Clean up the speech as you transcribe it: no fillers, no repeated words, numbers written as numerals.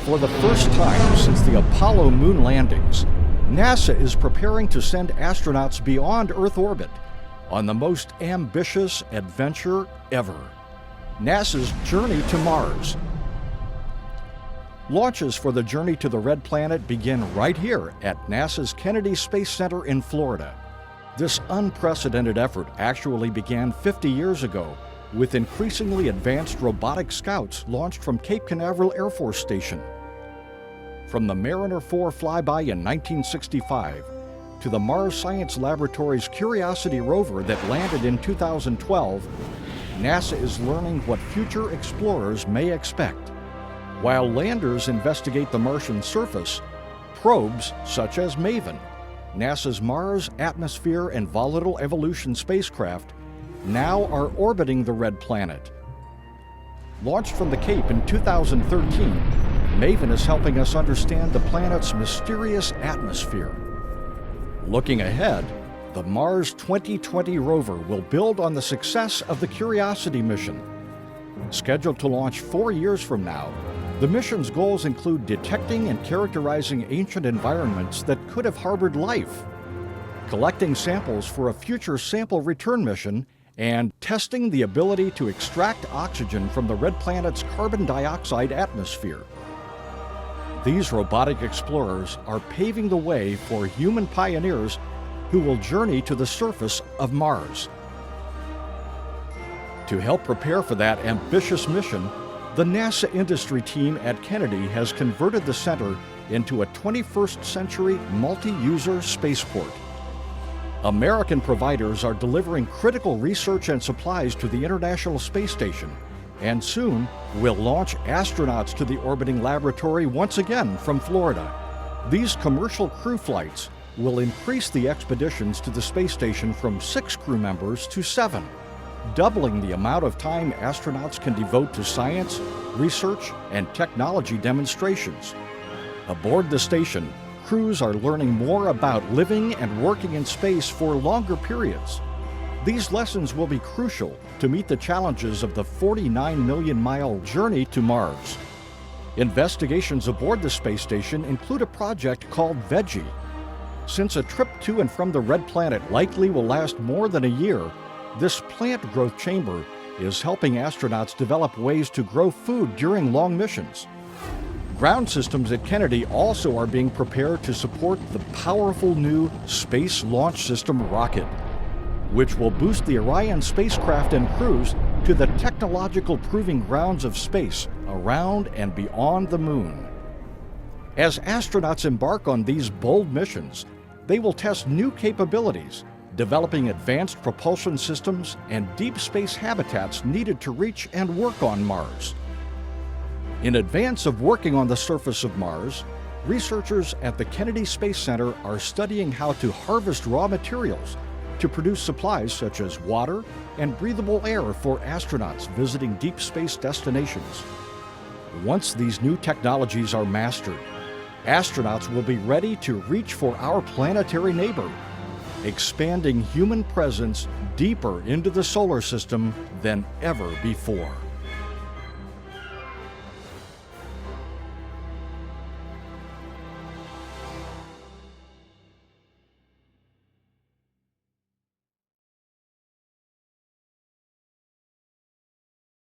For the first time since the Apollo moon landings, NASA is preparing to send astronauts beyond Earth orbit on the most ambitious adventure ever, NASA's journey to Mars. Launches for the journey to the Red Planet begin right here at NASA's Kennedy Space Center in Florida. This unprecedented effort actually began 50 years ago with increasingly advanced robotic scouts launched from Cape Canaveral Air Force Station. From the Mariner 4 flyby in 1965 to the Mars Science Laboratory's Curiosity rover that landed in 2012, NASA is learning what future explorers may expect. While landers investigate the Martian surface, probes such as MAVEN, NASA's Mars Atmosphere and Volatile Evolution spacecraft, now are orbiting the Red Planet. Launched from the Cape in 2013, MAVEN is helping us understand the planet's mysterious atmosphere. Looking ahead, the Mars 2020 rover will build on the success of the Curiosity mission. Scheduled to launch 4 years from now, the mission's goals include detecting and characterizing ancient environments that could have harbored life, collecting samples for a future sample return mission, and testing the ability to extract oxygen from the Red Planet's carbon dioxide atmosphere. These robotic explorers are paving the way for human pioneers who will journey to the surface of Mars. To help prepare for that ambitious mission, the NASA industry team at Kennedy has converted the center into a 21st century multi-user spaceport. American providers are delivering critical research and supplies to the International Space Station, and soon will launch astronauts to the orbiting laboratory once again from Florida. These commercial crew flights will increase the expeditions to the space station from 6 crew members to 7, doubling the amount of time astronauts can devote to science, research, and technology demonstrations. Aboard the station, crews are learning more about living and working in space for longer periods. These lessons will be crucial to meet the challenges of the 49 million-mile journey to Mars. Investigations aboard the space station include a project called Veggie. Since a trip to and from the Red Planet likely will last more than a year, this plant growth chamber is helping astronauts develop ways to grow food during long missions. Ground systems at Kennedy also are being prepared to support the powerful new Space Launch System rocket, which will boost the Orion spacecraft and crews to the technological proving grounds of space around and beyond the moon. As astronauts embark on these bold missions, they will test new capabilities, developing advanced propulsion systems and deep space habitats needed to reach and work on Mars. In advance of working on the surface of Mars, researchers at the Kennedy Space Center are studying how to harvest raw materials to produce supplies such as water and breathable air for astronauts visiting deep space destinations. Once these new technologies are mastered, astronauts will be ready to reach for our planetary neighbor, expanding human presence deeper into the solar system than ever before.